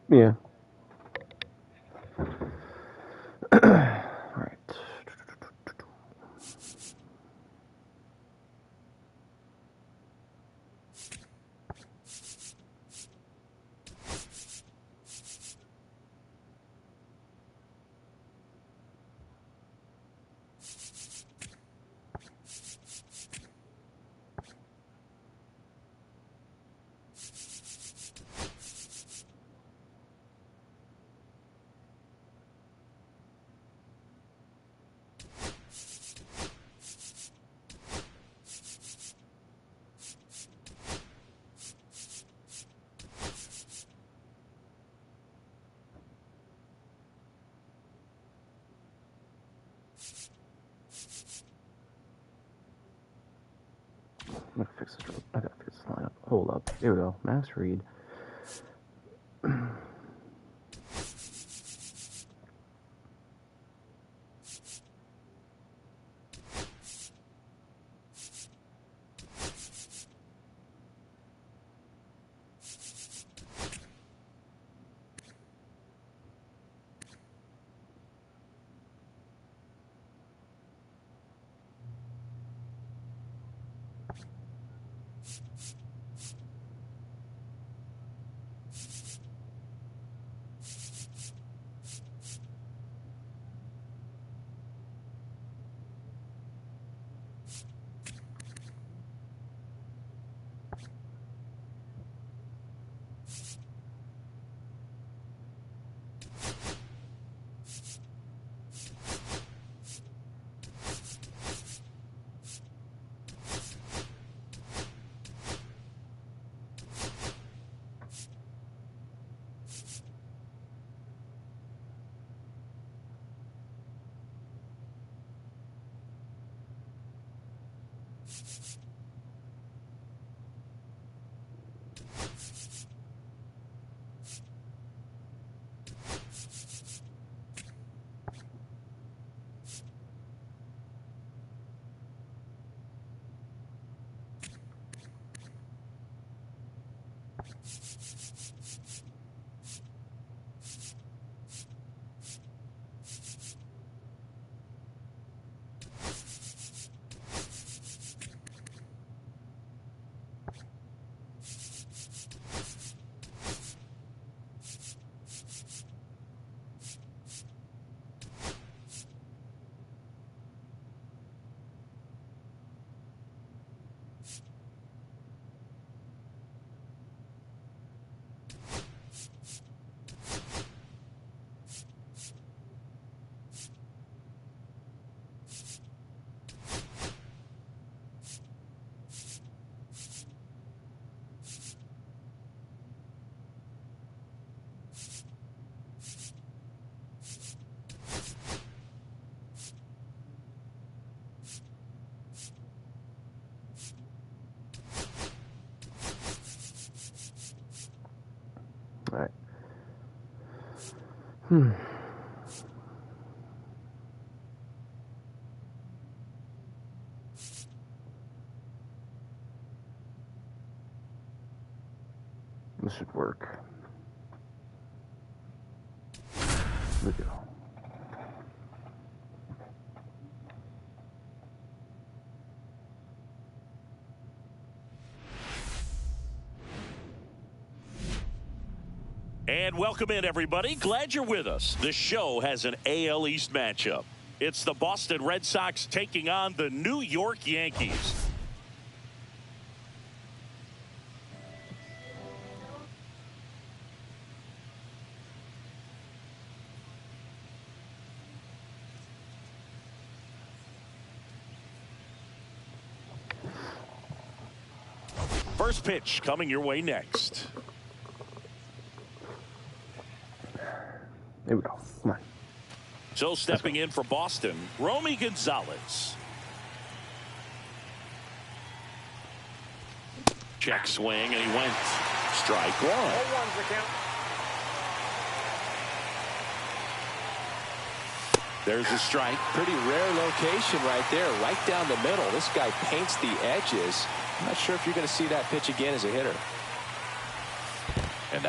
Yeah. All right. I'm gonna fix this. I gotta fix this lineup. Hold up. Here we go. Max Reed. All right. This should work. There we go. And welcome in, everybody. Glad you're with us. The show has an AL East matchup. It's the Boston Red Sox taking on the New York Yankees. First pitch coming your way next. There we go. Come on. So stepping in for Boston, Romy Gonzalez. Check swing, and he went strike one. 0-1's the count. There's a strike. Pretty rare location right there, right down the middle. This guy paints the edges. I'm not sure if you're going to see that pitch again as a hitter.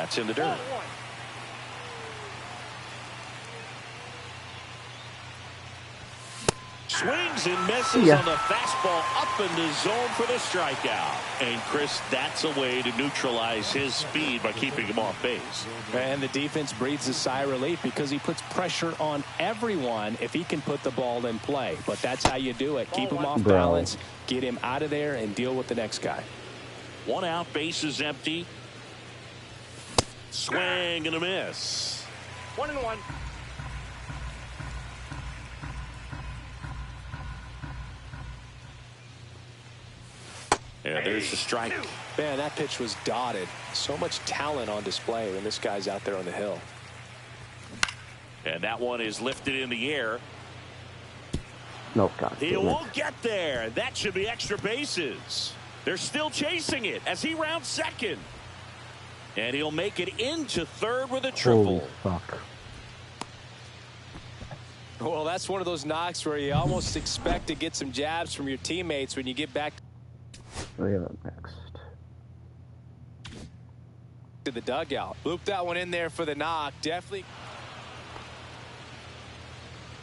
That's in the dirt. Swings and misses on the fastball up in the zone for the strikeout. And Chris, that's a way to neutralize his speed by keeping him off base. And the defense breathes a sigh of relief because he puts pressure on everyone if he can put the ball in play. But that's how you do it. Keep him off balance, get him out of there, and deal with the next guy. 1 out, base is empty. Swing and a miss. 1-1. Yeah, there's the strike. Man, that pitch was dotted. So much talent on display when this guy's out there on the hill. And that one is lifted in the air. No, God. He won't get there. That should be extra bases. They're still chasing it as he rounds second. And he'll make it into third with a triple. Holy fuck. Well, that's one of those knocks where you almost expect to get some jabs from your teammates when you get back Look at that next. to the dugout. Loop that one in there for the knock. Definitely.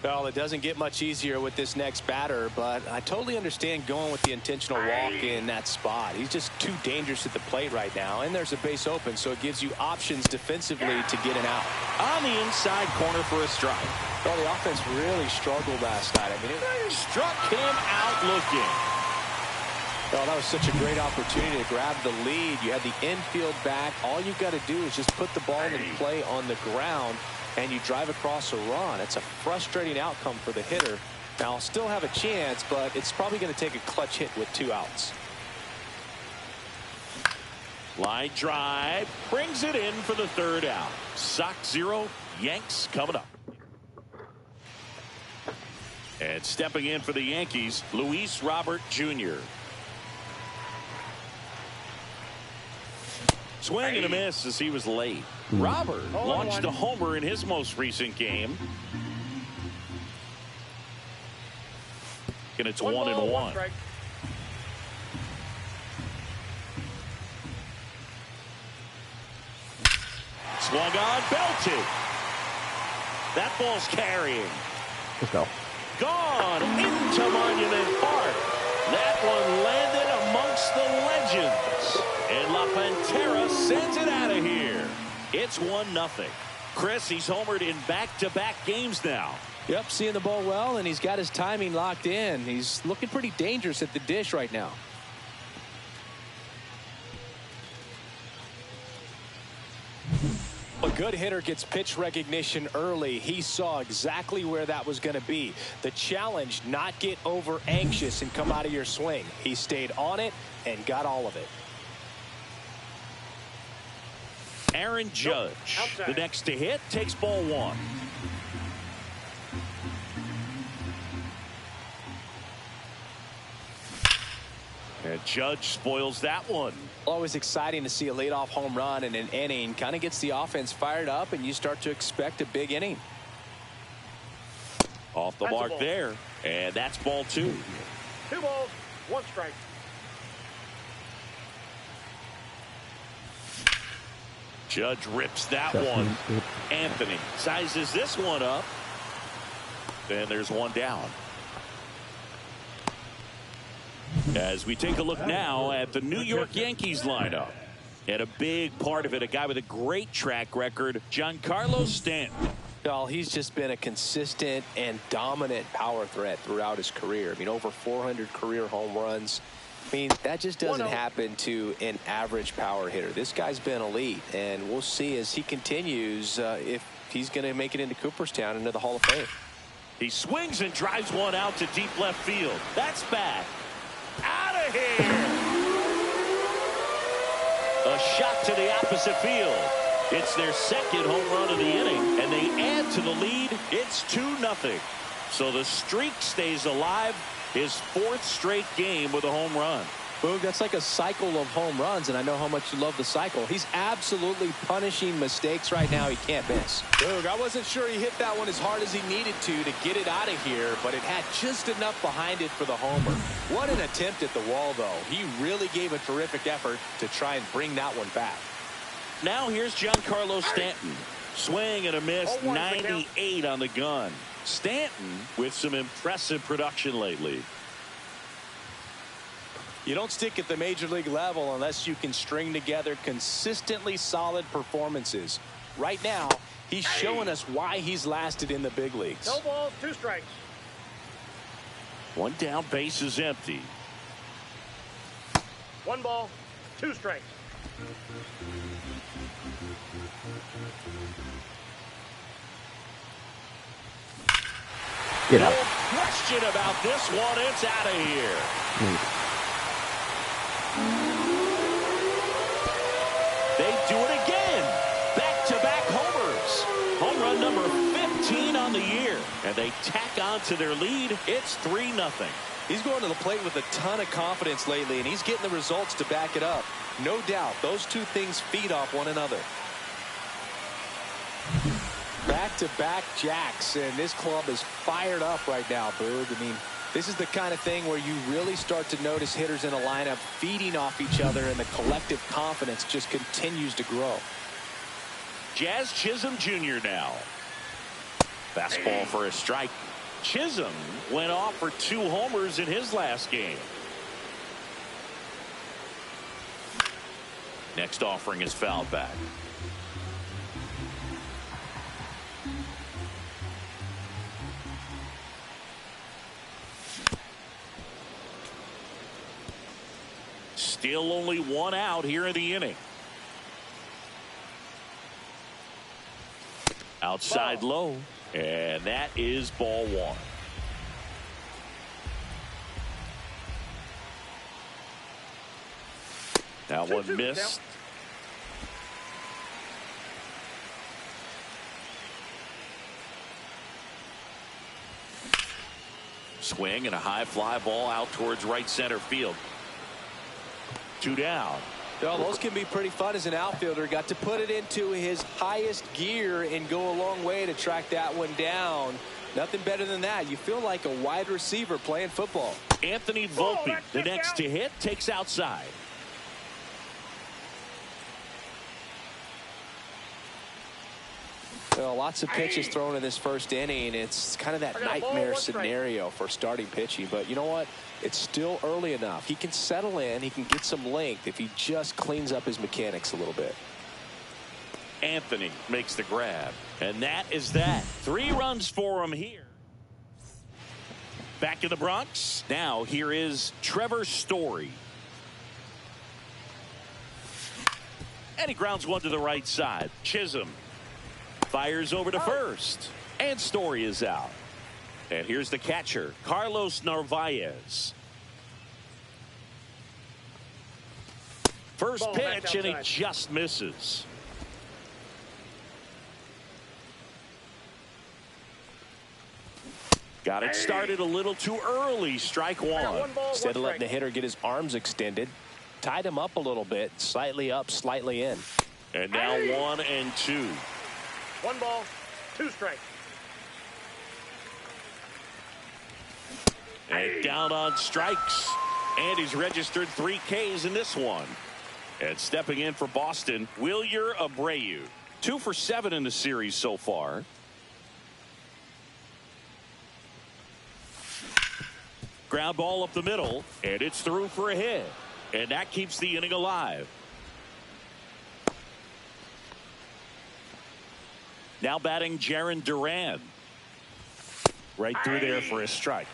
Well, it doesn't get much easier with this next batter, but I totally understand going with the intentional walk in that spot. He's just too dangerous at the plate right now, and there's a base open, so it gives you options defensively to get an out. On the inside corner for a strike. Well, the offense really struggled last night. I mean, it Struck him out looking. Oh, that was such a great opportunity to grab the lead. You had the infield back. All you've got to do is just put the ball in play on the ground, and you drive across a run. It's a frustrating outcome for the hitter. Now, I'll still have a chance, but it's probably going to take a clutch hit with 2 outs. Line drive brings it in for the 3rd out. Sox 0, Yanks coming up. And stepping in for the Yankees, Luis Robert Jr. Swing and a miss as he was late. Robert launched a homer in his most recent game. And it's 1-1. Swung on, belted. That ball's carrying. Let's go. Gone into Monument Park. That one landed amongst the legends. And La Pantera sends it out of here. It's 1-0. Chris, he's homered in back-to-back games now. Yep, seeing the ball well, and he's got his timing locked in. He's looking pretty dangerous at the dish right now. A good hitter gets pitch recognition early. He saw exactly where that was going to be. The challenge, not get over anxious and come out of your swing. He stayed on it and got all of it. Aaron Judge, the next to hit, takes ball 1. And Judge spoils that one. Always exciting to see a leadoff home run in an inning. Kind of gets the offense fired up, and you start to expect a big inning. Off the mark there. And that's ball 2. 2 balls, 1 strike. Judge rips that one. Anthony sizes this one up. Then there's 1 down. As we take a look now at the New York Yankees lineup. And a big part of it, a guy with a great track record, Giancarlo Stanton. Well, he's just been a consistent and dominant power threat throughout his career. I mean, over 400 career home runs. I mean, that just doesn't happen to an average power hitter. This guy's been elite, and we'll see as he continues if he's going to make it into Cooperstown, into the Hall of Fame. He swings and drives one out to deep left field. That's back. Out of here. A shot to the opposite field. It's their 2nd home run of the inning, and they add to the lead. It's 2-0. So the streak stays alive. His 4th straight game with a home run. Boog, that's like a cycle of home runs, and I know how much you love the cycle. He's absolutely punishing mistakes right now he can't miss. Boog, I wasn't sure he hit that one as hard as he needed to get it out of here, but it had just enough behind it for the homer. What an attempt at the wall, though. He really gave a terrific effort to try and bring that one back. Now here's Giancarlo Stanton. Swing and a miss, 98 on the gun. Stanton with some impressive production lately. You don't stick at the major league level unless you can string together consistently solid performances. Right now, he's showing us why he's lasted in the big leagues. No balls, 2 strikes. 1 down, base is empty. 1 ball, 2 strikes. Get No out. question about this one. It's out of here. They do it again. Back-to-back homers. Home run number 15 on the year. And they tack on to their lead. It's 3-0. He's going to the plate with a ton of confidence lately, and he's getting the results to back it up. No doubt, those two things feed off one another. Back-to-back jacks, and this club is fired up right now, Boog. I mean, this is the kind of thing where you really start to notice hitters in a lineup feeding off each other, and the collective confidence just continues to grow. Jazz Chisholm Jr. now. Fastball for a strike. Chisholm went off for 2 homers in his last game. Next offering is fouled back. Still only 1 out here in the inning. Outside low, and that is ball 1. That one missed. Swing and a high fly ball out towards right center field. 2 down. Well, those can be pretty fun as an outfielder. Got to put it into his highest gear and go a long way to track that one down. Nothing better than that. You feel like a wide receiver playing football. Anthony Volpe, the next to hit, takes outside. Well, lots of pitches thrown in this first inning. It's kind of that nightmare scenario for starting pitching. But you know what? It's still early enough. He can settle in. He can get some length if he just cleans up his mechanics a little bit. Anthony makes the grab. And that is that. 3 runs for him here. Back in the Bronx. Now here is Trevor Story. And he grounds one to the right side. Chisholm fires over to first. And Story is out. And here's the catcher, Carlos Narvaez. First pitch, and he just misses. Got it started a little too early. Strike 1. Instead of letting the hitter get his arms extended, tied him up a little bit, slightly up, slightly in. And now 1-2. 1 ball, 2 strikes. And down on strikes. And he's registered 3 Ks in this one. And stepping in for Boston, Wilyer Abreu. 2 for 7 in the series so far. Ground ball up the middle, and it's through for a hit. And that keeps the inning alive. Now batting Jarren Duran. Right through there for a strike.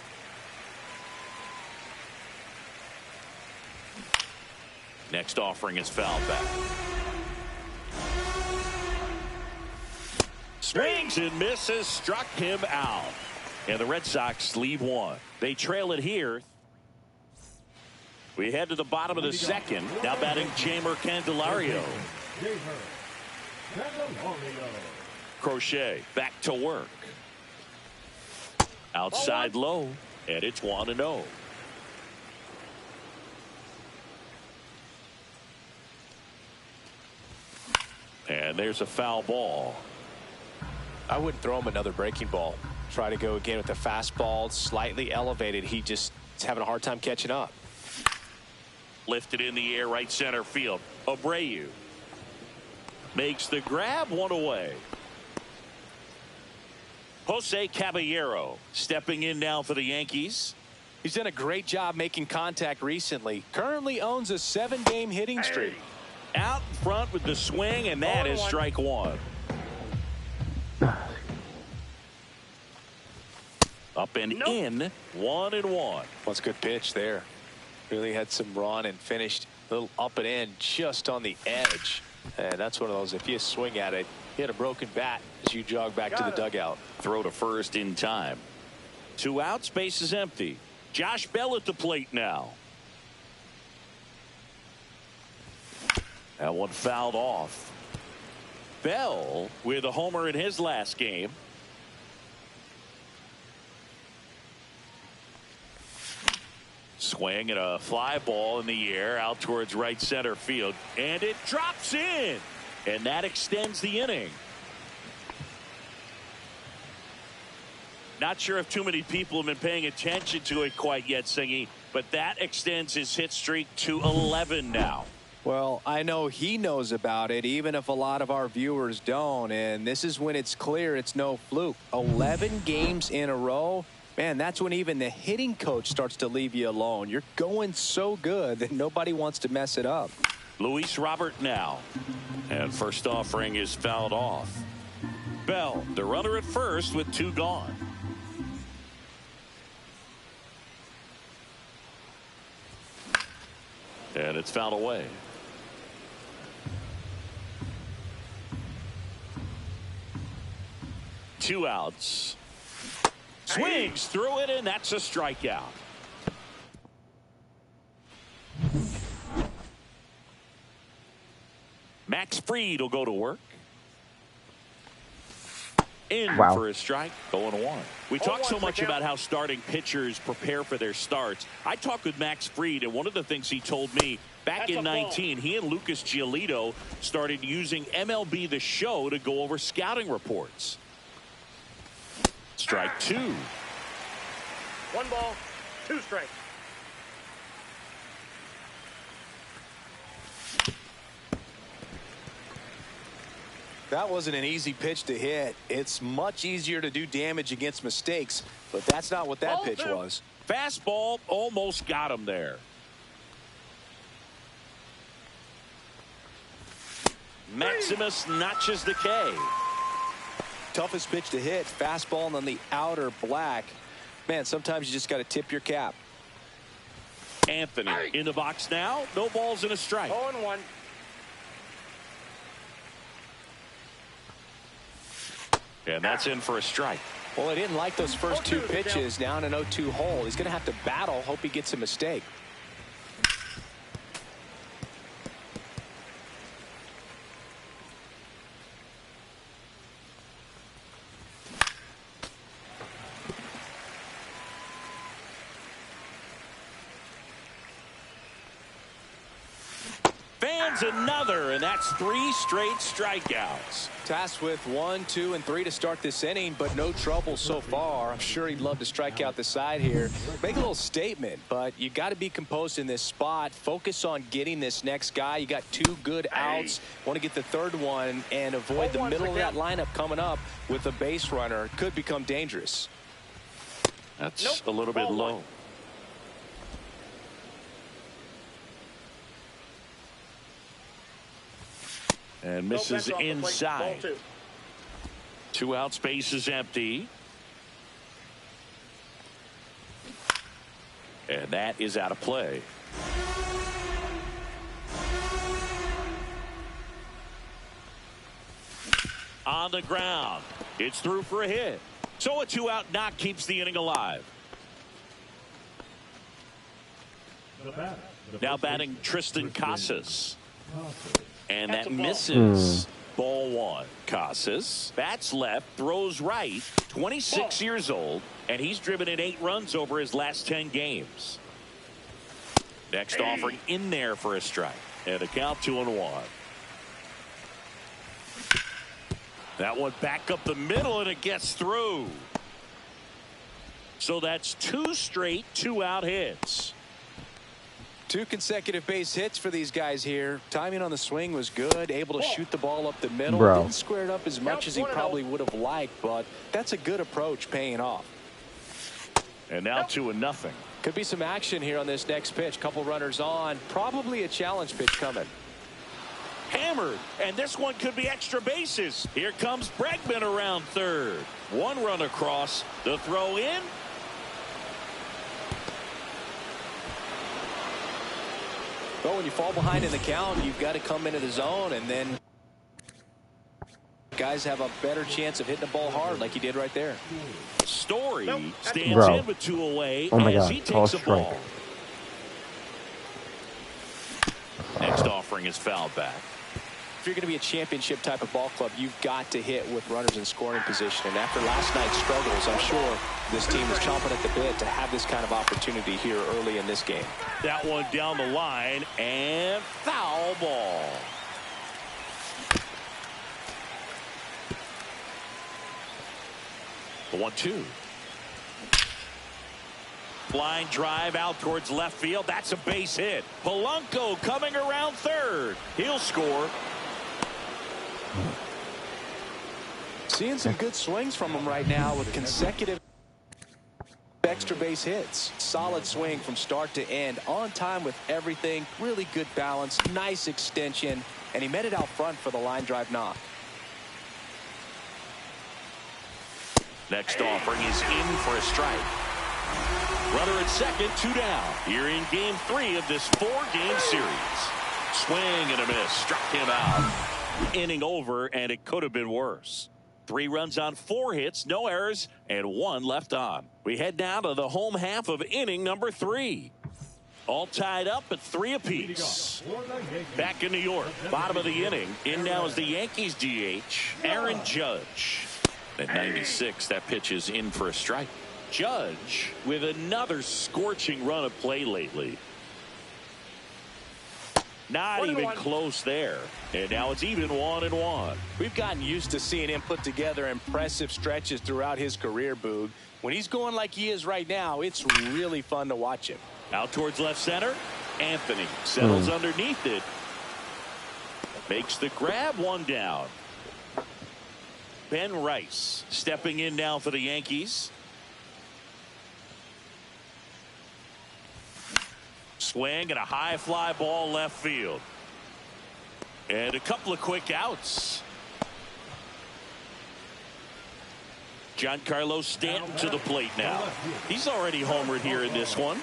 Next offering is fouled back. Swings and misses, struck him out. And the Red Sox leave 1. They trail it here. We head to the bottom of the second. Now batting Jamer Candelario. Crochet back to work. Outside low, and it's 1-0. And there's a foul ball. I wouldn't throw him another breaking ball. Try to go again with the fastball, slightly elevated. He just is having a hard time catching up. Lifted in the air, right center field. Abreu. makes the grab, one away. Jose Caballero stepping in now for the Yankees. He's done a great job making contact recently. Currently owns a 7-game hitting streak. Out in front with the swing, and that is strike one. Up and in, 1-1. Well, it's a good pitch there. Really had some run and finished a little up and in just on the edge. And that's one of those, if you swing at it, hit a broken bat as you jog back to the dugout. Throw to first in time. 2 outs, base is empty. Josh Bell at the plate now. That one fouled off. Bell with a homer in his last game. Swing and a fly ball in the air out towards right center field, and it drops in, and that extends the inning. Not sure if too many people have been paying attention to it quite yet, Singy, but that extends his hit streak to 11 now. Well, I know he knows about it, even if a lot of our viewers don't, and this is when it's clear it's no fluke. 11 games in a row. Man, that's when even the hitting coach starts to leave you alone. You're going so good that nobody wants to mess it up. Luis Robert now. And first offering is fouled off. Bell, the runner at first with 2 gone. And it's fouled away. Two outs. Swings through it, and that's a strikeout. Max Fried will go to work. In for a strike, 0-1. We talk so much about how starting pitchers prepare for their starts. I talked with Max Fried, and one of the things he told me back in 19, he and Lucas Giolito started using MLB The Show to go over scouting reports. Strike 2. 1 ball, 2 strikes. That wasn't an easy pitch to hit. It's much easier to do damage against mistakes, but that's not what that pitch was. Fastball almost got him there. Maximus notches the K. Toughest pitch to hit, fastball on the outer black. Man, sometimes you just got to tip your cap. Anthony in the box now. No balls and a strike. 0-1. And that's in for a strike. Well, he didn't like those first 2 pitches. Now in an 0-2 hole. He's going to have to battle. Hope he gets a mistake. Another, and that's 3 straight strikeouts. Tasked with 1, 2, and 3 to start this inning, but no trouble so far. I'm sure he'd love to strike out the side here. Make a little statement, but you got to be composed in this spot. Focus on getting this next guy. You got 2 good outs. Want to get the 3rd one and avoid the middle of that lineup coming up with a base runner. Could become dangerous. That's a little bit low. And misses inside. 2 outs, base is empty. And that is out of play. On the ground. It's through for a hit. So a 2-out knock keeps the inning alive. Now batting Tristan Casas. And that misses. Ball 1. Casas bats left, throws right, 26 years old, and he's driven in 8 runs over his last 10 games. Next offering in there for a strike. And a count 2-1. That one back up the middle, and it gets through. So that's 2 straight 2-out hits. 2 consecutive base hits for these guys here. Timing on the swing was good. Able to shoot the ball up the middle. Bro. Didn't square it up as much as he probably would have liked, but that's a good approach paying off. And now 2-0. Could be some action here on this next pitch. Couple runners on. Probably a challenge pitch coming. Hammered, and this one could be extra bases. Here comes Bregman around third. 1 run across. The throw in. Well, when you fall behind in the count, you've got to come into the zone, and then guys have a better chance of hitting the ball hard like he did right there. Story stands Bro. in with 2 away Oh my as God, he call takes a strike. ball. Next offering is fouled back. If you're going to be a championship type of ball club, you've got to hit with runners in scoring position. And after last night's struggles, I'm sure this team is chomping at the bit to have this kind of opportunity here early in this game. That one down the line and foul ball. The 1-2. Line drive out towards left field. That's a base hit. Polanco coming around third. He'll score. Seeing some good swings from him right now with consecutive extra base hits. Solid swing from start to end. On time with everything. Really good balance. Nice extension. And he met it out front for the line drive knock. Next offering is in for a strike. Runner at second, 2 down. Here in game 3 of this 4-game series. Swing and a miss. Struck him out. Inning over, and it could have been worse. 3 runs on 4 hits, no errors, and 1 left on. We head now to the home half of inning number 3. All tied up at 3 apiece. Back in New York, bottom of the inning. In now is the Yankees DH, Aaron Judge. At 96, that pitch is in for a strike. Judge with another scorching run of play lately. Not even close there. And now it's even 1-1. We've gotten used to seeing him put together impressive stretches throughout his career, Boog. When he's going like he is right now, it's really fun to watch him. Out towards left center. Anthony settles underneath it. Makes the grab, 1 down. Ben Rice stepping in now for the Yankees. Swing and a high fly ball left field. And a couple of quick outs. Giancarlo Stanton to the plate now. He's already homered here in this one.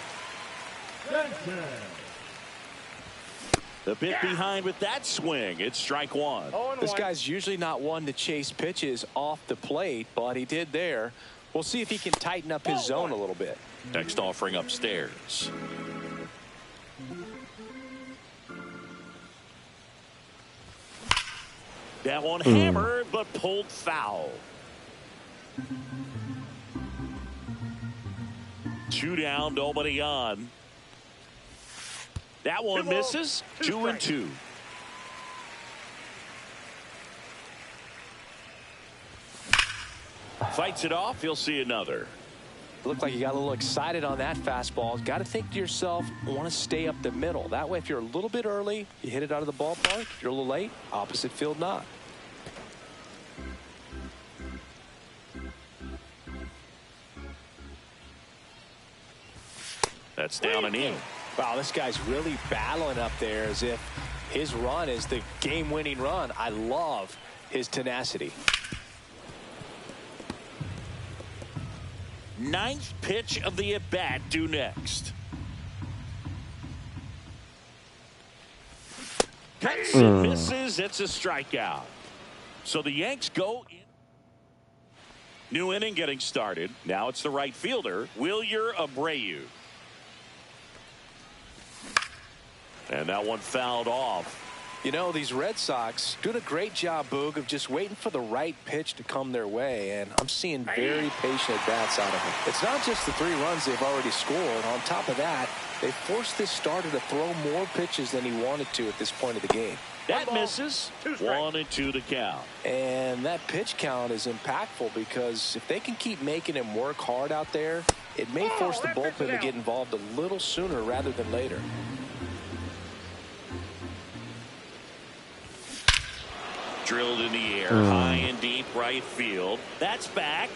The bit behind with that swing. It's strike 1. This guy's usually not one to chase pitches off the plate, but he did there. We'll see if he can tighten up his zone a little bit. Next offering upstairs. That one hammered, but pulled foul. 2 down, nobody on. That one misses. 2-2. Fights it off. You'll see another. Looked like you got a little excited on that fastball. Got to think to yourself, I want to stay up the middle. That way, if you're a little bit early, you hit it out of the ballpark. If you're a little late, opposite field knock. That's down and in. Wow, this guy's really battling up there as if his run is the game-winning run. I love his tenacity. 9th pitch of the at-bat due next. Cuts and misses. It's a strikeout. So the Yanks go in. New inning getting started. Now it's the right fielder, Wilyer Abreu. And that one fouled off. You know, these Red Sox doing a great job, Boog, of just waiting for the right pitch to come their way, and I'm seeing very patient at-bats out of them. It's not just the 3 runs they've already scored. On top of that, they forced this starter to throw more pitches than he wanted to at this point of the game. That misses. 1-2 to count. And that pitch count is impactful because if they can keep making him work hard out there, it may force the bullpen to get involved a little sooner rather than later. Drilled in the air, high and deep right field. That's back.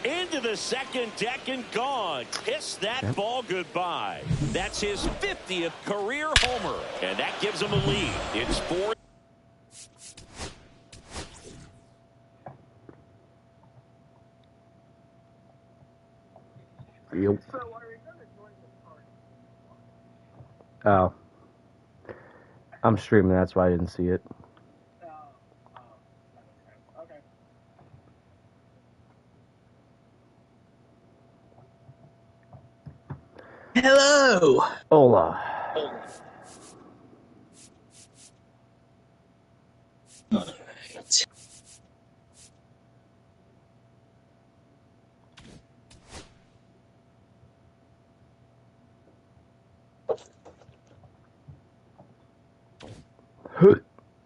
Into the second deck and gone. Kiss that ball goodbye. That's his 50th career homer. And that gives him a lead. It's 4. Yep. Oh. I'm streaming, that's why I didn't see it. Hello. Hola.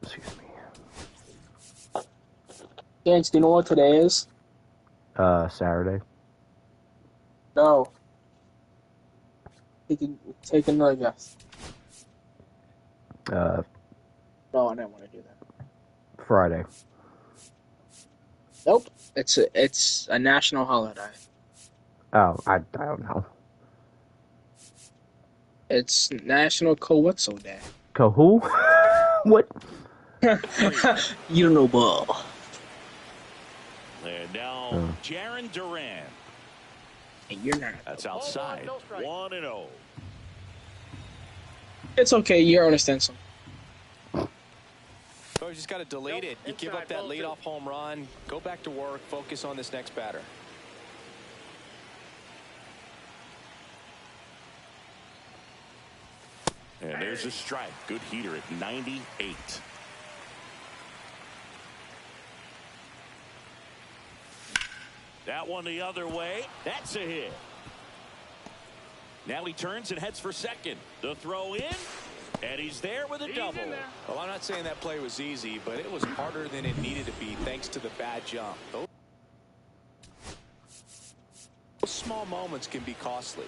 Excuse me. Gans, do you know what today is? Saturday. No. Take another guess. No, I didn't want to do that. Friday. Nope. It's a national holiday. Oh, I don't know. It's National Calypso Day. Who? What? You don't know ball. And now, Jaron Duran. And you're not. That's outside. 1-0. It's okay. You're on a stencil. Oh, you just got to delete it. You give up that leadoff home run. Go back to work. Focus on this next batter. And there's a strike. Good heater at 98. That one the other way. That's a hit. Now he turns and heads for second. The throw in. And he's there with a double. Well, I'm not saying that play was easy, but it was harder than it needed to be thanks to the bad jump. Those small moments can be costly.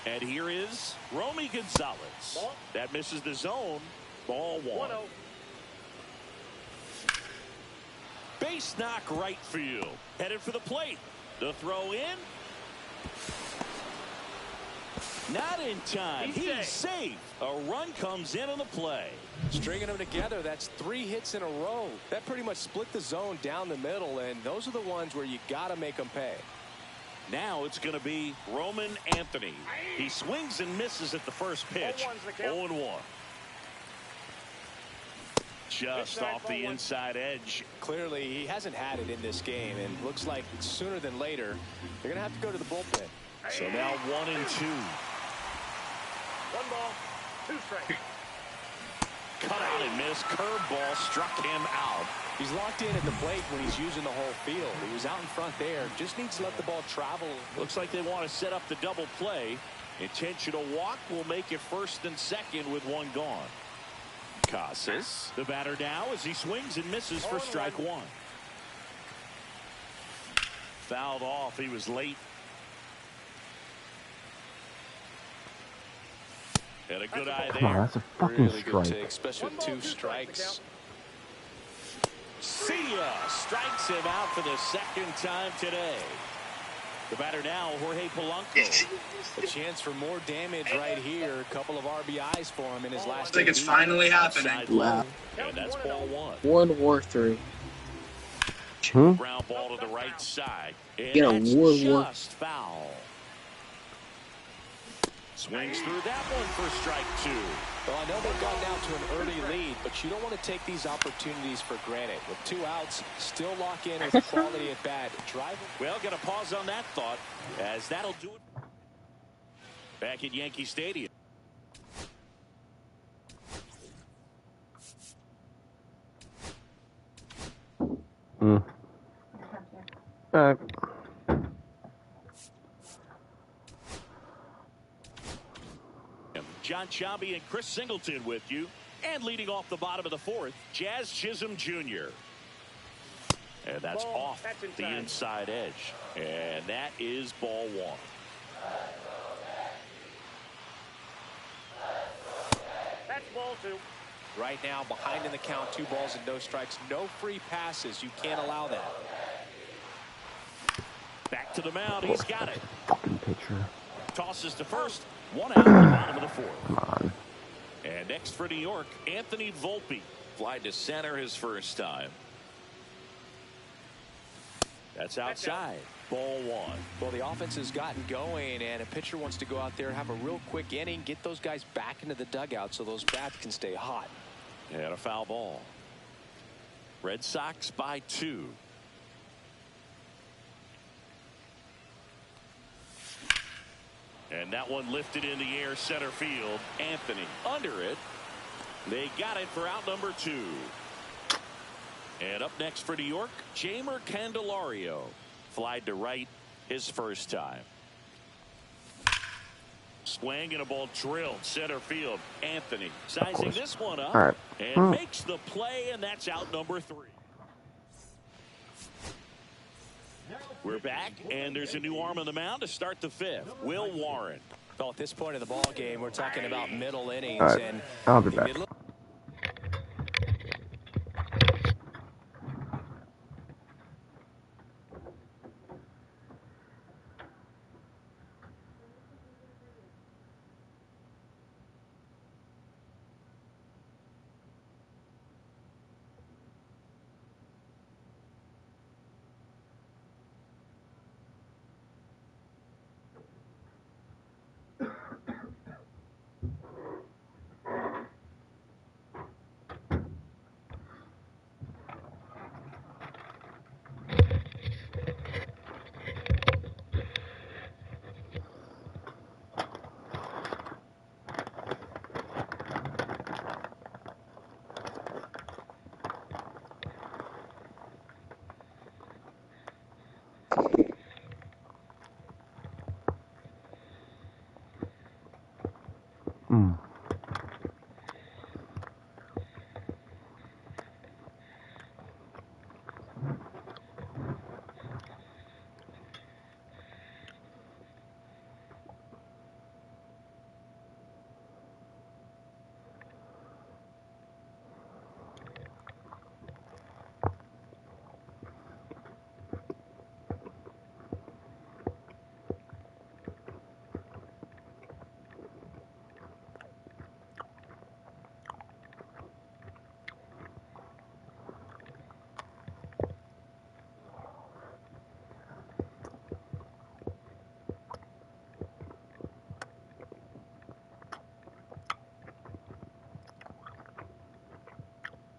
And here is Romy Gonzalez. That misses the zone. Ball 1. Base knock right field. Headed for the plate. The throw in. Not in time. He's safe. A run comes in on the play. Stringing them together, that's 3 hits in a row. That pretty much split the zone down the middle, and those are the ones where you got to make them pay. Now it's going to be Roman Anthony. He swings and misses at the first pitch. 0-1. Just off the inside edge. Clearly, he hasn't had it in this game, and looks like sooner than later, they're going to have to go to the bullpen. So now 1-2. 1 ball, 2 strikes. Cut out and missed. Curveball struck him out. He's locked in at the plate when he's using the whole field. He was out in front there. Just needs to let the ball travel. Looks like they want to set up the double play. Intentional walk will make it first and second with 1 gone. Casas, the batter now as he swings and misses for strike 1. Fouled off. He was late. And a good eye Come on, there. that's a fucking Really good strike. take, especially with 2 strikes. See ya. Strikes him out for the second time today. The batter now, Jorge Polanco. A chance for more damage right here. A couple of RBIs for him in his last. I think it's finally happening. Wow. And that's ball 1. World War III. Ground ball to the right side. And Get a that's World War. just foul. Swings through that one for strike 2. Well, I know they've gotten out to an early lead, but you don't want to take these opportunities for granted. With 2 outs, still lock in with quality at bat. Drive. Well, going to pause on that thought, as that'll do it. Back at Yankee Stadium. John Chambie and Chris Singleton with you. And leading off the bottom of the fourth, Jazz Chisholm Jr. And that's Ball, off that's the inside edge. And that is ball one. That's ball two. Right now, behind in the count, 2 balls and no strikes. No free passes. You can't allow that. Back to the mound. He's got it. Fucking pitcher. Tosses to first. 1 out in the bottom of the fourth. Come on. And next for New York, Anthony Volpe. Fly to center his first time. That's outside. Ball one. Well, the offense has gotten going, and a pitcher wants to go out there, have a real quick inning, get those guys back into the dugout so those bats can stay hot. And a foul ball. Red Sox by 2. And that one lifted in the air center field. Anthony under it. They got it for out number 2. And up next for New York, Jeimer Candelario. Flied to right his first time. Swing and a ball drilled center field. Anthony sizing this one up. All right. And makes the play, and that's out number 3. We're back, and there's a new arm on the mound to start the 5th. Will Warren. Well, at this point in the ball game, we're talking about middle innings. All right. And I'll be back.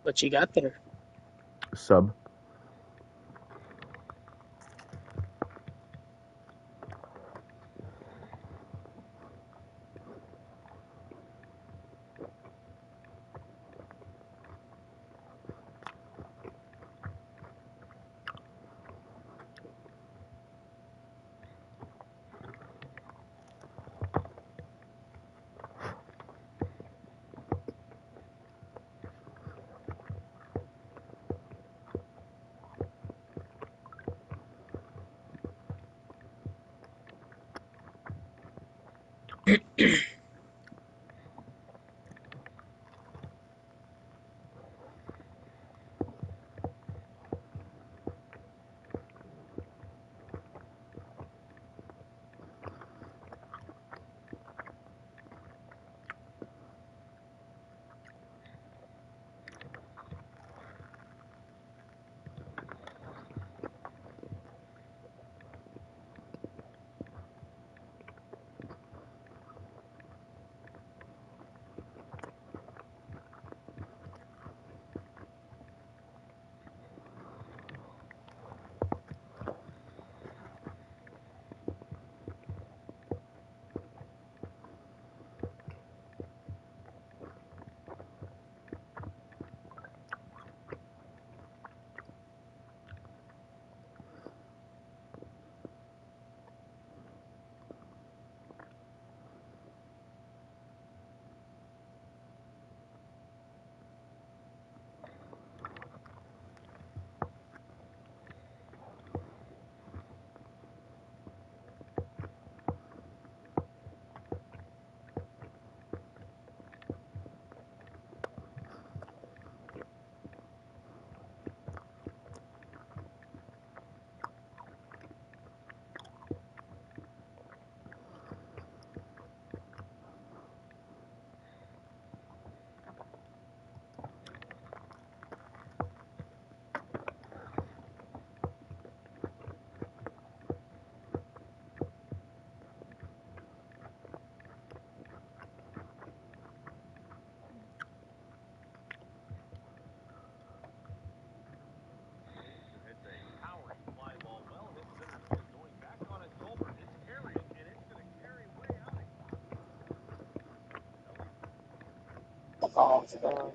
What you got there? Sub. Oh, God.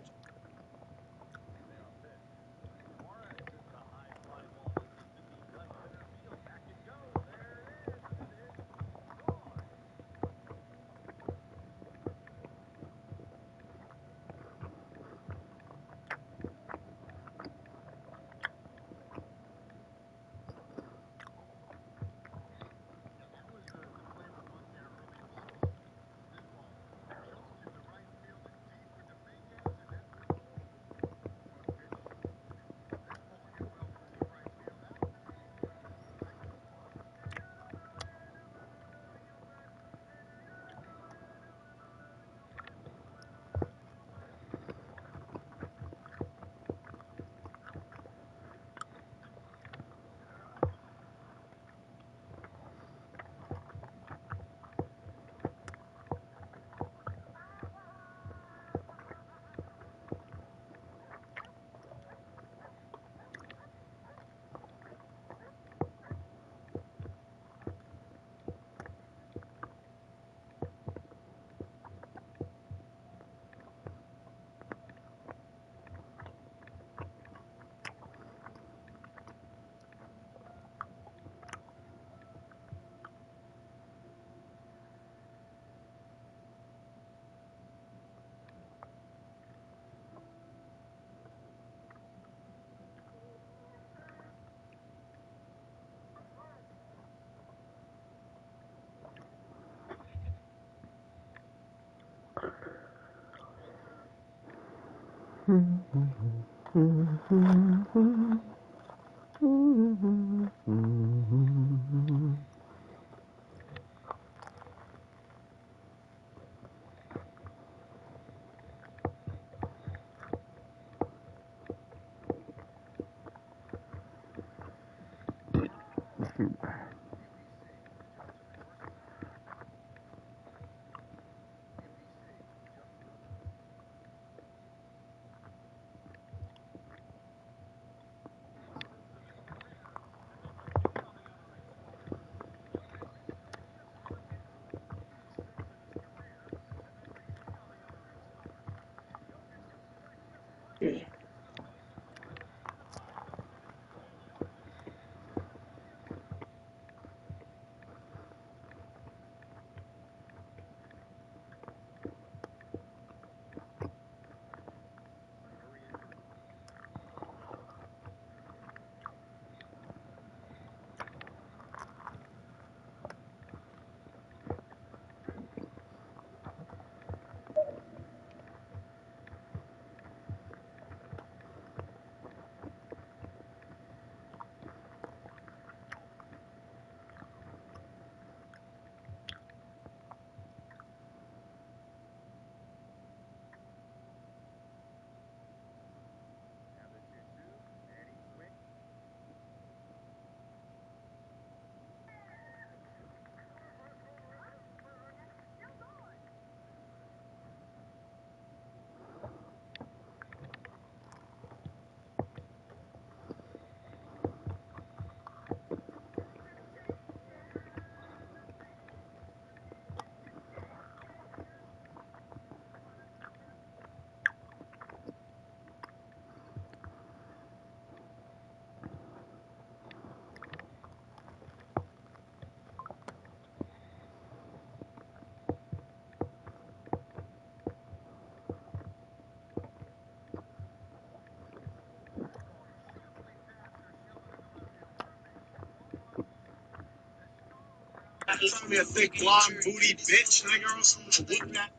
Tell me a thick blonde booty bitch, nigga, or something. Whoop that.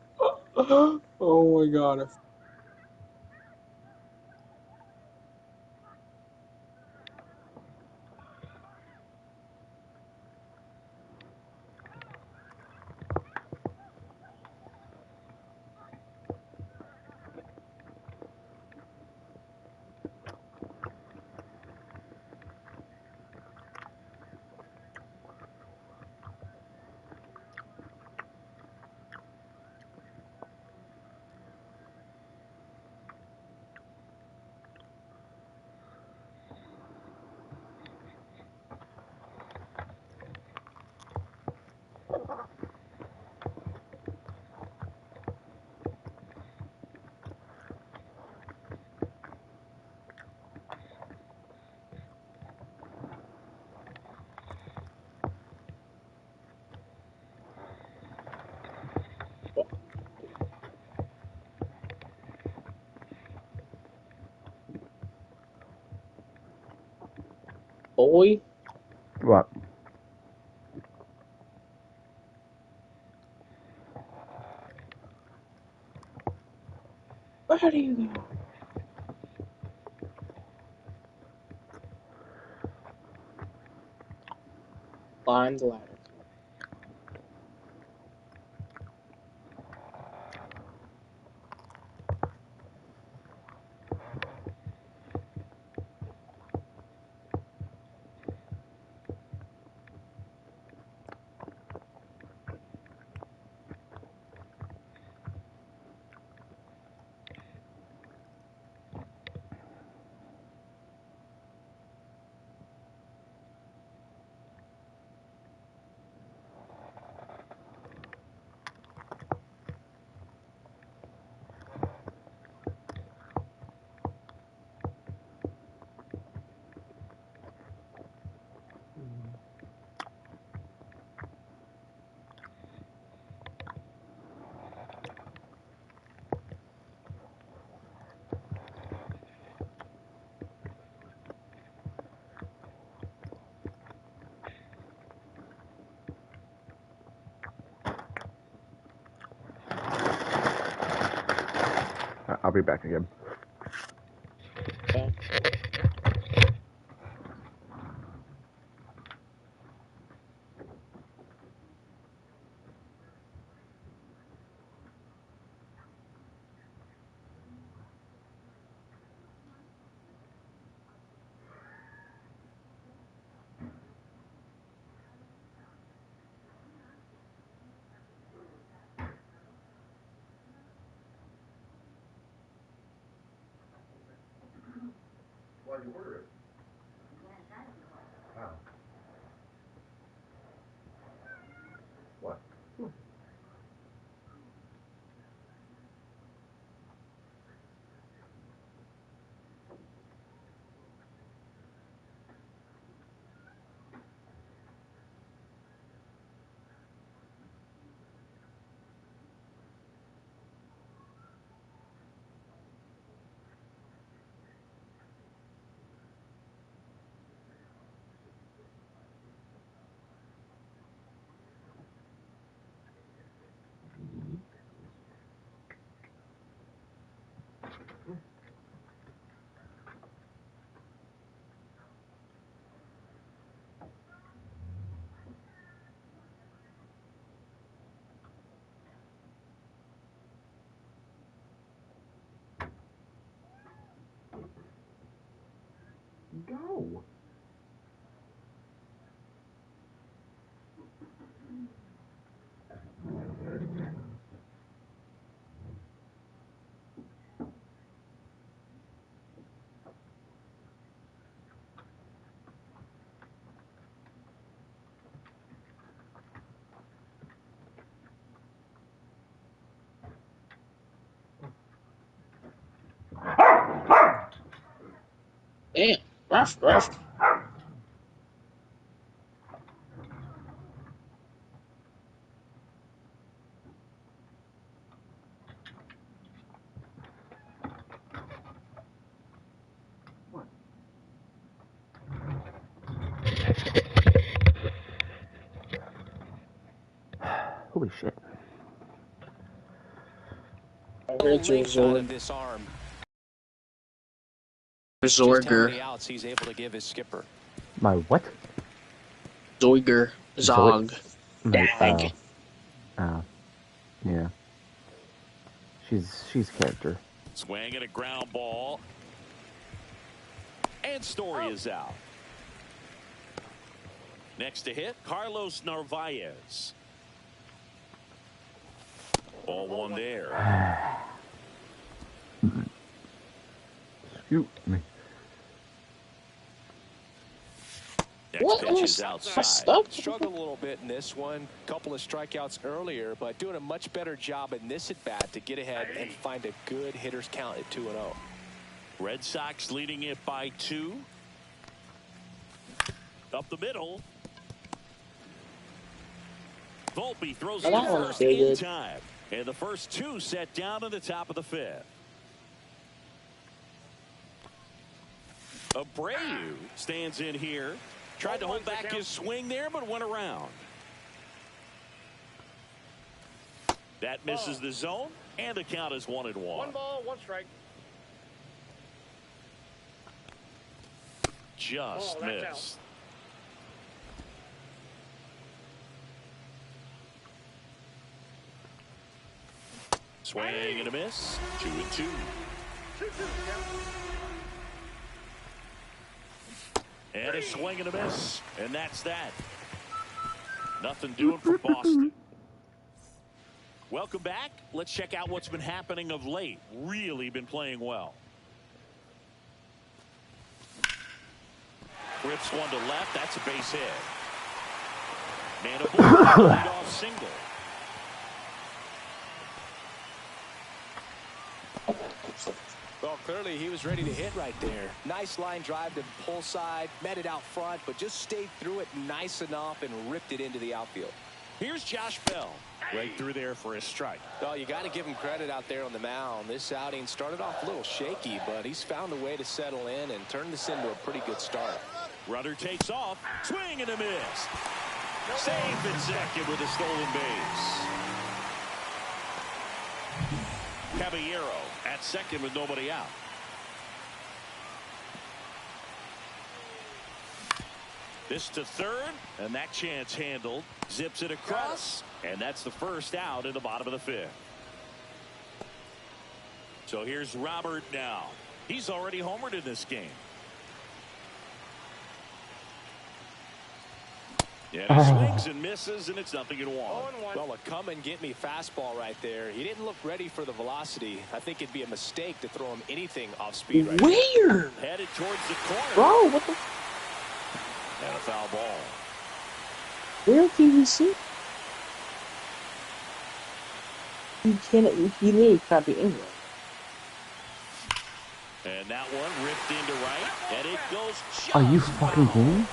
Oh my God. boy. What? Where do you go? Climb the ladder. I'll be back again. Okay. Why'd you order it? Wow. What? Go. Damn. Rough, rough. Holy shit. I heard your Length out of Zorg. this arm. Just how Zorger. many outs he's able to give his skipper. My what? Zoiger. Zog. My, Dag. yeah. She's character. Swing and a ground ball. And Story is out. Next to hit, Carlos Narvaez. Ball one there. Excuse me. Next What pitch is is that? outside. Stuck? Struggled a little bit in this one. Couple of strikeouts earlier, but doing a much better job in this at bat to get ahead and find a good hitter's count at 2-0. Red Sox leading it by 2. Up the middle. Volpe throws it Well, to that one's first pretty in good. time. And the first 2 set down in the top of the 5th. Abreu stands in here. Tried to hold back his swing there, but went around. That misses the zone, and the count is 1-1. 1 ball, 1 strike. Just missed. Swing and a miss. 2-2. 2-2. And a swing and a miss. And that's that. Nothing doing for Boston. Welcome back. Let's check out what's been happening of late. Really been playing well. Rips one to left. That's a base hit. Manable, lead off single. Well, clearly he was ready to hit right there. Nice line drive to pull side, met it out front, but just stayed through it nice enough and ripped it into the outfield. Here's Josh Bell. Right through there for a strike. Well, you got to give him credit out there on the mound. This outing started off a little shaky, but he's found a way to settle in and turn this into a pretty good start. Runner takes off. Swing and a miss. Safe at second with a stolen base. Caballero at second with nobody out. This to third, and that chance handled. Zips it across, and that's the first out in the bottom of the fifth. So here's Robert now. He's already homered in this game. Yeah, he swings and misses, and it's 0-1. Well, a come and get me fastball right there. He didn't look ready for the velocity. I think it'd be a mistake to throw him anything off speed right now. Where? Headed towards the corner. Bro, what the? And a foul ball. Where can you see? He literally can't be anywhere. And that one ripped into right, and it goes just Are you fucking kidding me?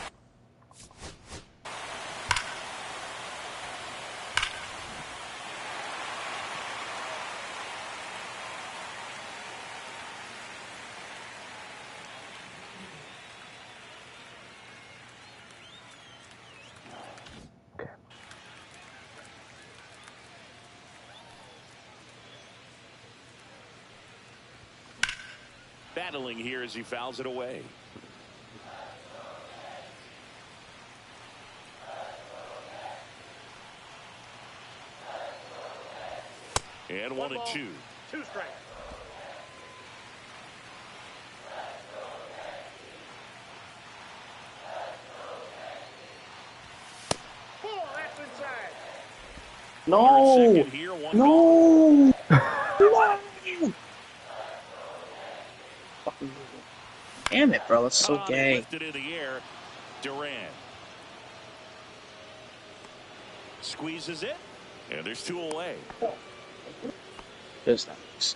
battling here as he fouls it away. And 1-2. 2 strikes. That's inside. No. Second here, one No. Damn it, bro. That's so gay. Lifted in the air. Durant squeezes it, and there's 2 away. Just nice.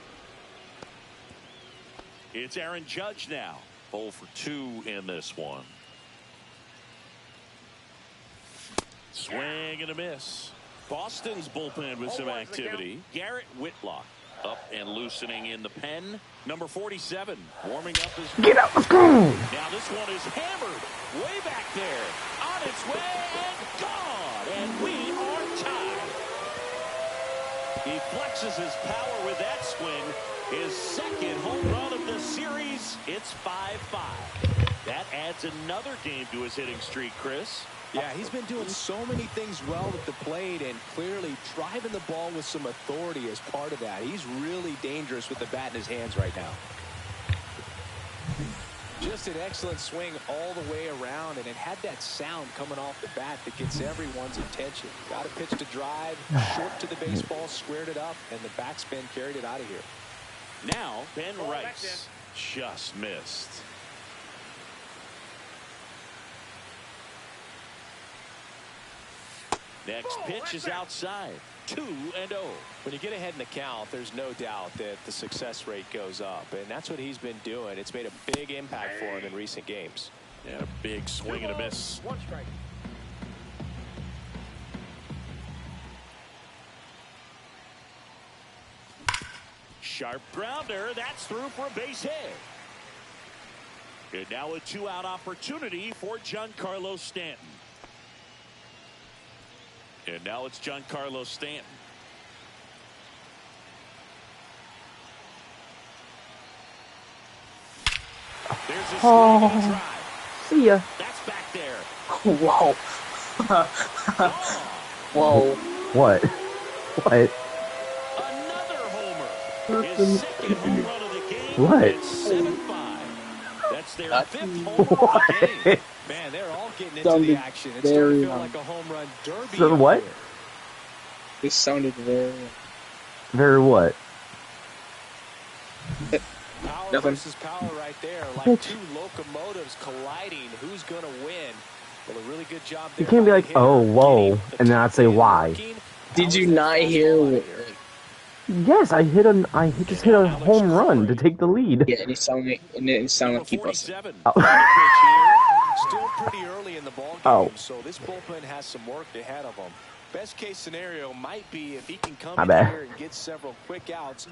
It's Aaron Judge now. 0 for 2 in this one. Swing and a miss. Boston's bullpen with some activity. Garrett Whitlock up and loosening in the pen. Number 47 warming up his. Get out, let's go! Now this one is hammered way back there. On its way and gone. And we are tied. He flexes his power with that swing. His second home run of the series. It's 5-5. That adds another game to his hitting streak, Chris. Yeah, he's been doing so many things well at the plate and clearly driving the ball with some authority as part of that. He's really dangerous with the bat in his hands right now. Just an excellent swing all the way around, and it had that sound coming off the bat that gets everyone's attention. Got a pitch to drive, short to the baseball, squared it up, and the backspin carried it out of here. Now, Ben Rice just missed. Next pitch is outside. 2-0. When you get ahead in the count, there's no doubt that the success rate goes up, and that's what he's been doing. It's made a big impact for him in recent games. And a big swing and a miss. 1 strike. Sharp grounder. That's through for a base hit. And now a two-out opportunity for Giancarlo Stanton. And now it's Giancarlo Stanton. There's a swing and a drive. See ya. That's back there. Whoa. Whoa. What? What? Another homer. His second home run of the game. What? It's 7-5. That's their fifth homer of the game. Man, they're all getting into the action. It's starting to feel like a home run derby. So what? Here. This sounded very... Very what? Power Nothing. versus power right there. Like two locomotives colliding. Who's going to win? Well, a really good job there. You can't be like, oh, whoa, and then I'd say why. Did you not hear? Yes, I just hit a home run to take the lead. Yeah, and it sounded like he busted. 47. Oh. Still pretty early in the ball game, Oh. so this bullpen has some work ahead of them. Best case scenario might be if he can come My in bad. here and get several quick outs.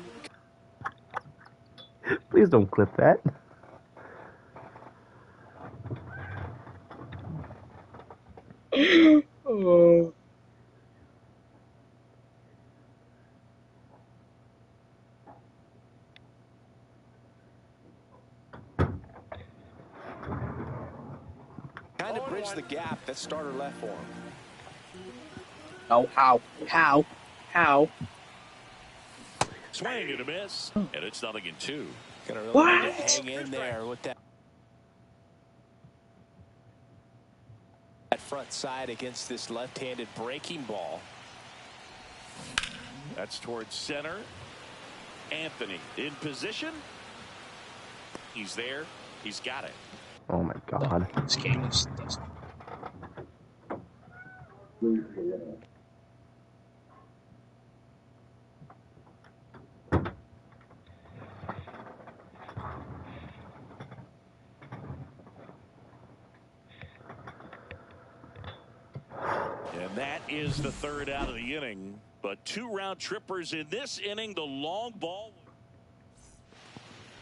Please don't clip that. Oh. Kind of bridge the gap that starter left for him. Oh, how? Swing and a miss. And it's 0-2. Gonna really What? need to hang in there with that front side against this left-handed breaking ball. That's towards center. Anthony in position. He's there. He's got it. Oh my god. This game is... And that is the third out of the inning. But two round trippers in this inning. The long ball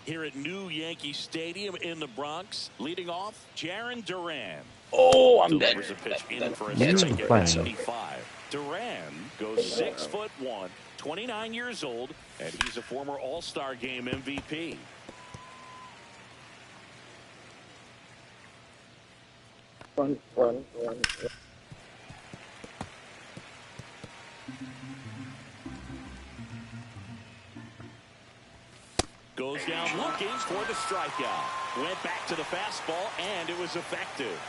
here at New Yankee Stadium in the Bronx. Leading off, Jarren Duran. Oh, I'm dead. Delivers a pitch in for a Yeah, strike at fine. 95. Duran goes 6'1", 29 years old, and he's a former All-Star Game MVP. Run. Goes down looking for the strikeout. Went back to the fastball, and it was effective.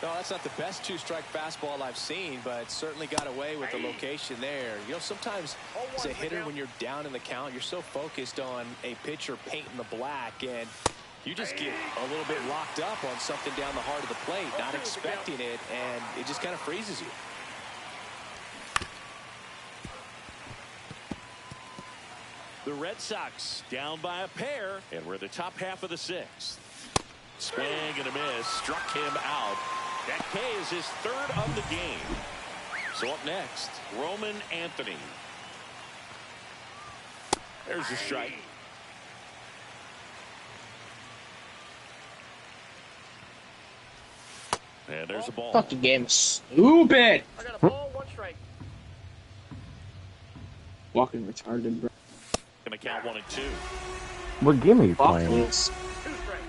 No, that's not the best two-strike fastball I've seen, but certainly got away with the location there. You know, sometimes as a hitter, when you're down in the count, you're so focused on a pitcher painting the black, and you just get a little bit locked up on something down the heart of the plate, not expecting it, and it just kind of freezes you. The Red Sox down by a pair, and we're in the top half of the sixth. Swing and a miss, struck him out. That K is his third of the game. So up next, Roman Anthony. There's a strike. And there's a ball. Fucking game is stupid. I got a ball, 1 strike. Walking retarded, bro. Gonna count 1 and 2. What game are you Walking playing? is 2 strike.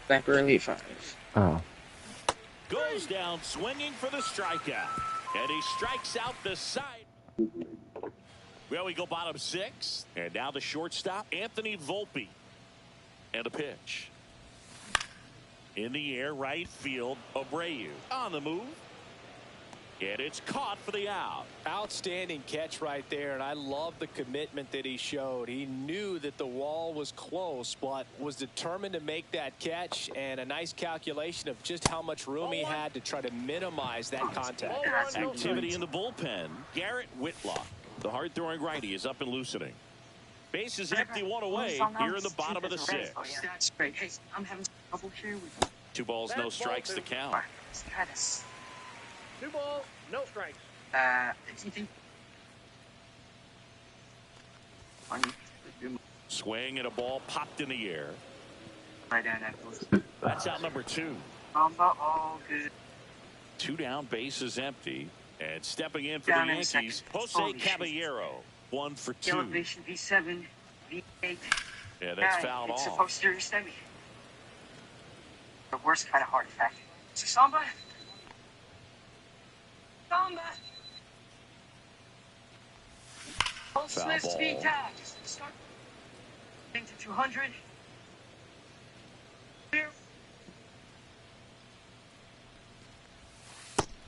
Sniper Elite 5. Oh. Goes down swinging for the strikeout. And he strikes out the side. Well, we go bottom 6. And now the shortstop, Anthony Volpe. And a pitch. In the air, right field, Abreu. On the move. And it's caught for the out. Outstanding catch right there, and I love the commitment that he showed. He knew that the wall was close, but was determined to make that catch, and a nice calculation of just how much room he had to try to minimize that contact. Activity in the bullpen. Garrett Whitlock, the hard-throwing righty, is up and loosening. Base is empty, 1 away here in the bottom of the 6th. That's great. Hey, I'm having trouble here with 2 balls, no strikes to count. status. 2 balls, no strikes. Do you think? Swing and a ball popped in the air. right down that post. That's out number 2. All good. 2 down, base is empty. And stepping in for Down the in a second. Yankees, Jose Holy shit. Caballero. 1 for 2. Elevation V7, V8. Yeah, that's fouled It's a off. posterior semi. The worst kind of heart attack. It's a Samba. Samba. All Foul Smith ball. speed tag. Start to 200. Here.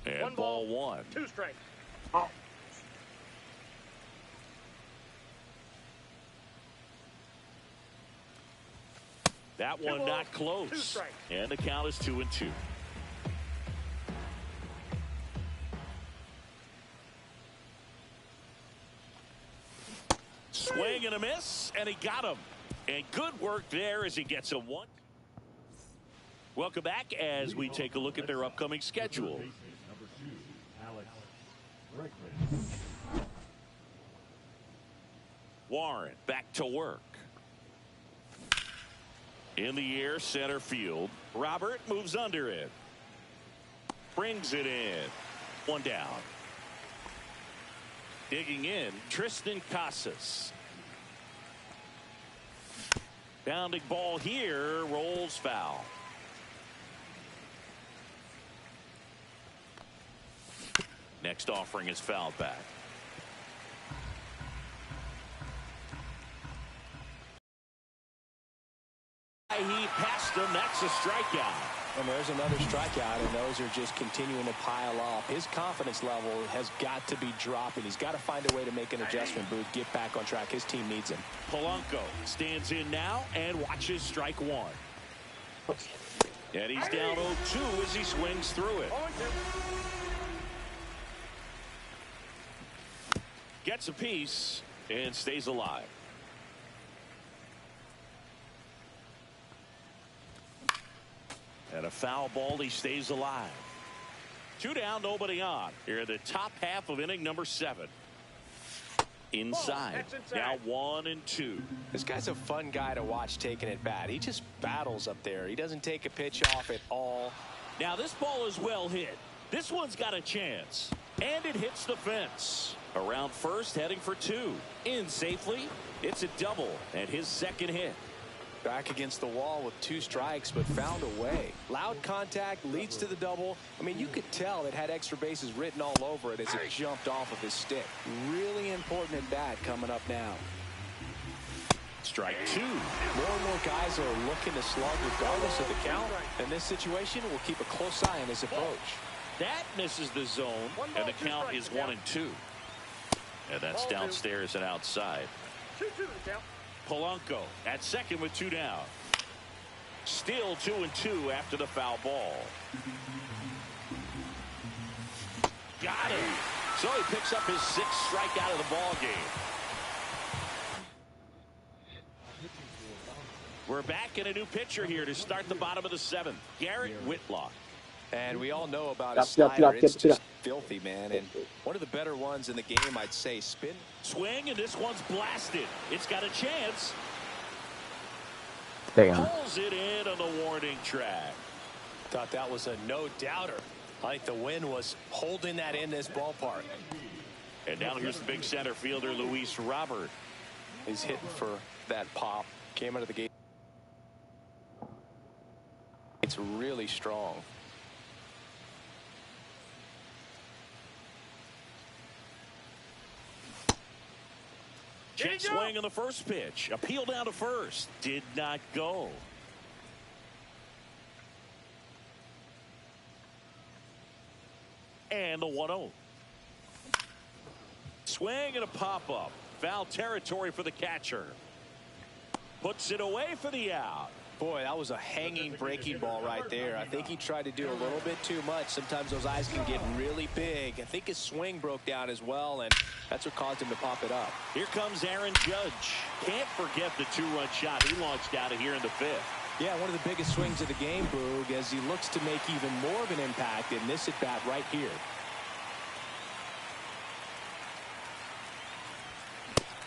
And One ball ball. 1. 2 strikes. Oh. That 2 one balls, not 2 close. strikes. And the count is 2-2. Swing and a miss, and he got him. And good work there as he gets a 1. Welcome back as we take a look at their upcoming schedule. Warren back to work. In the air, center field. Robert moves under it. Brings it in. 1 down. Digging in, Tristan Casas. Bounding ball here, rolls foul. Next offering is fouled back. He passed him. That's a strikeout. And there's another strikeout, and those are just continuing to pile up. His confidence level has got to be dropping. He's got to find a way to make an adjustment, Booth, get back on track. His team needs him. Polanco stands in now and watches strike 1. And he's down 0-2 as he swings through it. Gets a piece and stays alive. And a foul ball, he stays alive. 2 down, nobody on. Here in the top half of inning number 7. Inside. Now 1-2. This guy's a fun guy to watch taking at bat. He just battles up there. He doesn't take a pitch off at all. Now this ball is well hit. This one's got a chance. And it hits the fence. Around first, heading for 2. In safely. It's a double and his second hit. Back against the wall with 2 strikes, but found a way. Loud contact leads to the double. I mean, you could tell it had extra bases written all over it as it jumped off of his stick. Really important at bat coming up now. Strike 2. More and more guys are looking to slug regardless of the count. In this situation, we'll keep a close eye on his approach. That misses the zone, and the count is 1-2. And that's downstairs and outside. 2-2 the count. Polanco at second with 2 down. Still 2-2 after the foul ball. Got him. So he picks up his 6th strikeout of the ball game. We're back in a new pitcher here to start the bottom of the 7th. Garrett Whitlock. And we all know about his slider. It's just filthy, man. And one of the better ones in the game, I'd say. Spin. Swing, and this one's blasted. It's got a chance. Damn. Pulls it in on the warning track. Thought that was a no-doubter. I think the wind was holding that in this ballpark. And now here's the big center fielder, Luis Robert. He's hitting for that pop. Came out of the gate. It's really strong. Jet swing on the first pitch. Appeal down to first. Did not go. And the 1-0. Swing and a pop-up. Foul territory for the catcher. Puts it away for the out. Boy, that was a hanging breaking ball right there. I think he tried to do a little bit too much. Sometimes those eyes can get really big. I think his swing broke down as well, and that's what caused him to pop it up. Here comes Aaron Judge. Can't forget the 2-run shot he launched out of here in the 5th. Yeah, one of the biggest swings of the game, Boog, as he looks to make even more of an impact in this at-bat right here.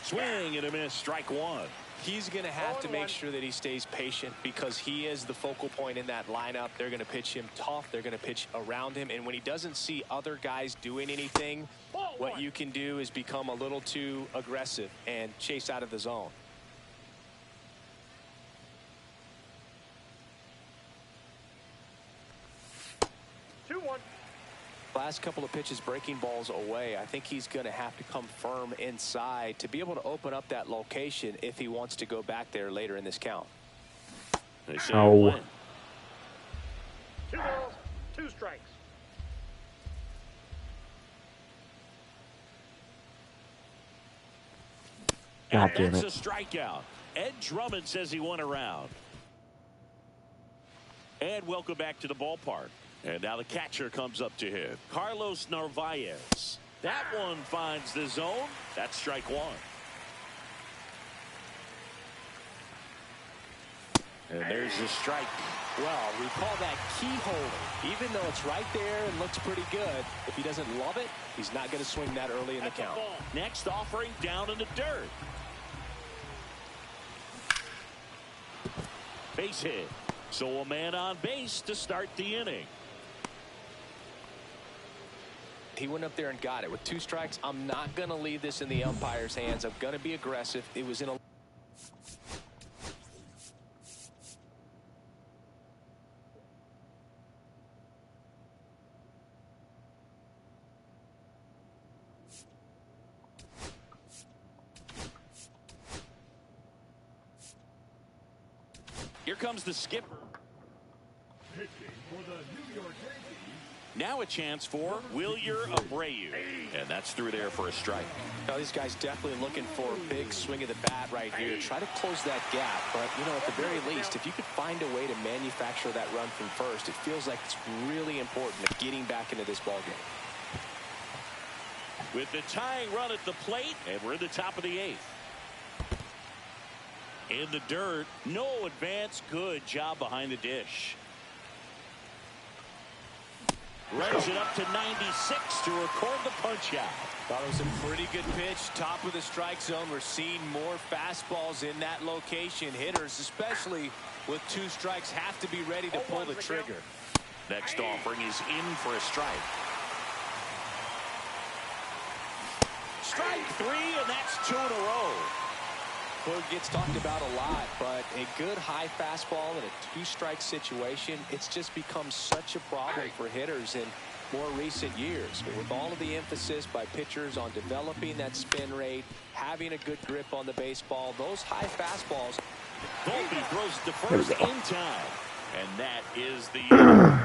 Swing and a miss. Strike 1. He's going to have to make sure that he stays patient because he is the focal point in that lineup. They're going to pitch him tough. They're going to pitch around him. And when he doesn't see other guys doing anything, what you can do is become a little too aggressive and chase out of the zone. Last couple of pitches breaking balls away. I think he's going to have to come firm inside to be able to open up that location if he wants to go back there later in this count. Oh. 2 balls, 2 strikes. God damn That's it. a strikeout. Ed Drummond says he won a round. And welcome back to the ballpark. And now the catcher comes up to him. Carlos Narvaez. That one finds the zone. That's strike 1. And there's the strike. Well, we call that keyhole. Even though it's right there and looks pretty good, if he doesn't love it, he's not going to swing that early in the count. Next offering down in the dirt. Base hit. So a man on base to start the inning. He went up there and got it. With 2 strikes, I'm not going to leave this in the umpire's hands. I'm going to be aggressive. It was in a... Here comes the skipper. Now a chance for Wilyer Abreu. And that's through there for a strike. Now, these guys definitely looking for a big swing of the bat right here. Try to close that gap. But, you know, at the very least, if you could find a way to manufacture that run from first, it feels like it's really important at getting back into this ballgame. With the tying run at the plate, and we're in the top of the 8th. In the dirt, no advance. Good job behind the dish. Runs it up to 96 to record the punch out. Thought it was a pretty good pitch. Top of the strike zone. We're seeing more fastballs in that location. Hitters, especially with 2 strikes, have to be ready to pull the trigger. Next offering is in for a strike. Strike 3, and that's 2 in a row. Well, it gets talked about a lot, but a good high fastball in a 2-strike situation, it's just become such a problem for hitters in more recent years. But with all of the emphasis by pitchers on developing that spin rate, having a good grip on the baseball, those high fastballs. Volpe throws to first in time. And that is the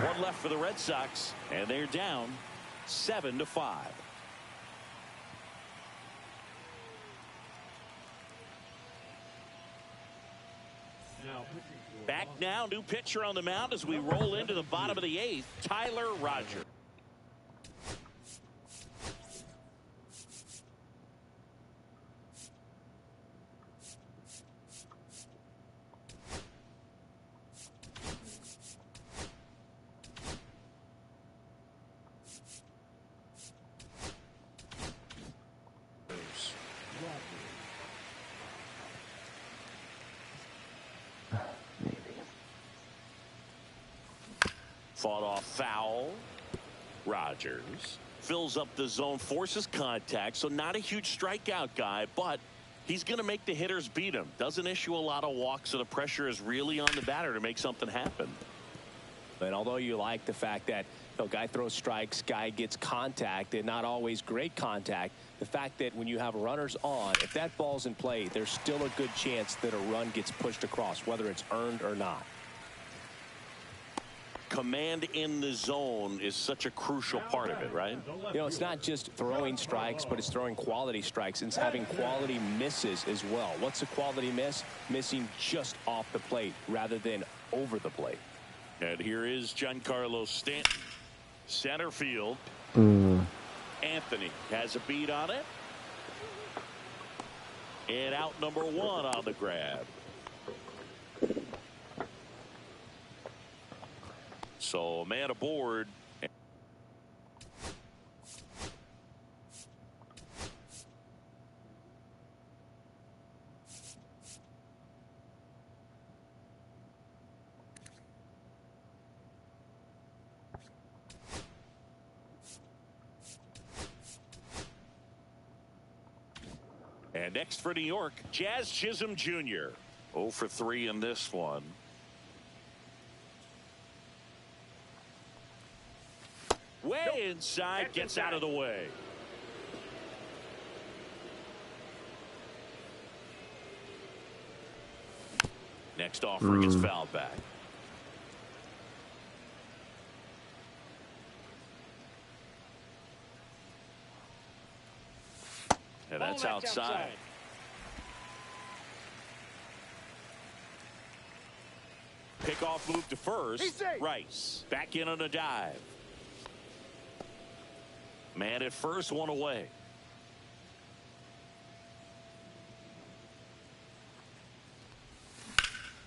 one left for the Red Sox. And they're down 7-5. Back now, new pitcher on the mound as we roll into the bottom of the 8th, Tyler Rogers. Fought off foul. Rogers fills up the zone, forces contact, so not a huge strikeout guy, but he's going to make the hitters beat him. Doesn't issue a lot of walks, so the pressure is really on the batter to make something happen. And although you like the fact that the guy throws strikes, guy gets contact, and not always great contact, the fact that when you have runners on, if that ball's in play, there's still a good chance that a run gets pushed across, whether it's earned or not. Command in the zone is such a crucial part of it, right? You know, it's not just throwing strikes, but it's throwing quality strikes and it's having quality misses as well. What's a quality miss? Missing just off the plate rather than over the plate. And here is Giancarlo Stanton. Center field. Anthony has a beat on it. And out number 1 on the grab. So man aboard. And next for New York, Jazz Chisholm Jr. 0 for 3 in this one. Way inside, gets out of the way. Next offering is fouled back. And that's outside. Pickoff move to first. Rice back in on a dive. Man at first, one away.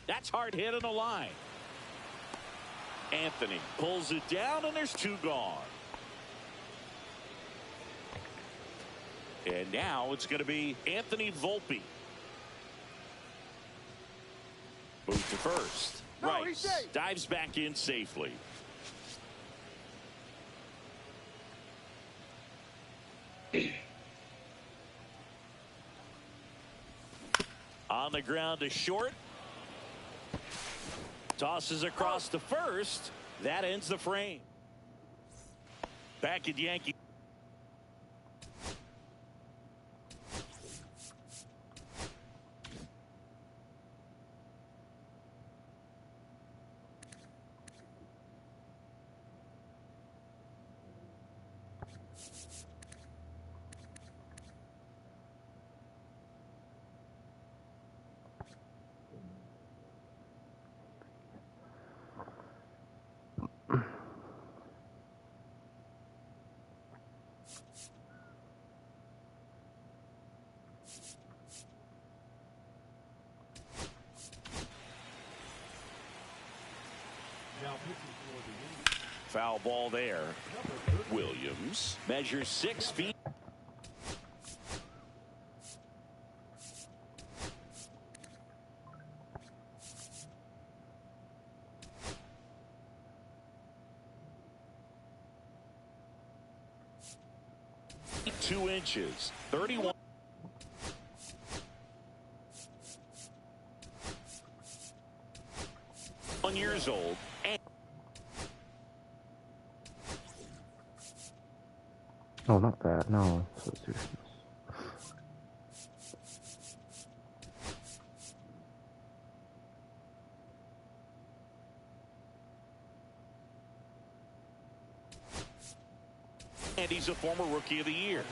That's hard hit on the line. Anthony pulls it down, and there's 2 gone. And now it's going to be Anthony Volpe. Move to first. Rice dives back in safely. On the ground to short. Tosses across to first. That ends the frame. Back at Yankee. Foul ball there. Williams measures 6 feet. Two inches, 31. Years old. And oh, not that. No. Substitutions. And he's a former Rookie of the Year.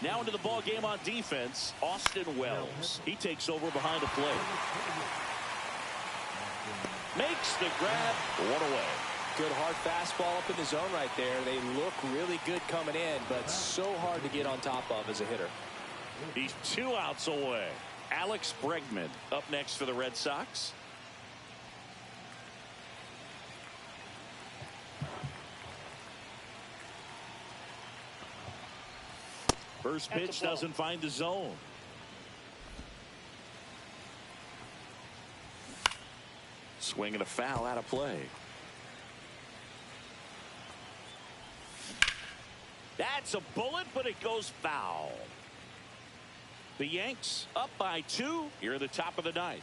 Now into the ball game on defense, Austin Wells. He takes over behind the plate. Makes the grab, 1 away. Good hard fastball up in the zone right there. They look really good coming in, but so hard to get on top of as a hitter. He's 2 outs away. Alex Bregman up next for the Red Sox. First pitch doesn't find the zone. Swing and a foul out of play. That's a bullet, but it goes foul. The Yanks up by 2 here at the top of the 9th.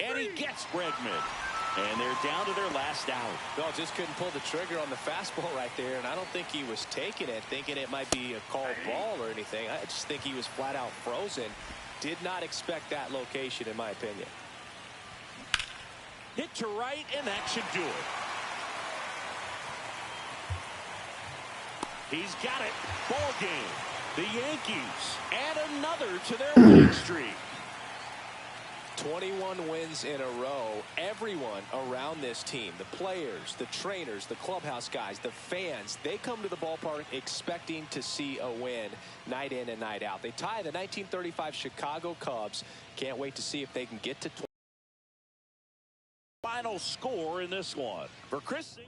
And he gets Bregman. And they're down to their last out. Well, just couldn't pull the trigger on the fastball right there, and I don't think he was taking it, thinking it might be a called ball or anything. I just think he was flat out frozen. Did not expect that location, in my opinion. Hit to right, and that should do it. He's got it. Ball game. The Yankees add another to their winning streak. 21 wins in a row. Everyone around this team, the players, the trainers, the clubhouse guys, the fans, they come to the ballpark expecting to see a win night in and night out. They tie the 1935 Chicago Cubs. Can't wait to see if they can get to 20. Final score in this one for Chris.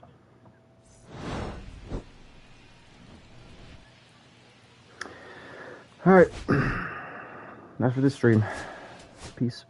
All right. That's for this stream. Peace.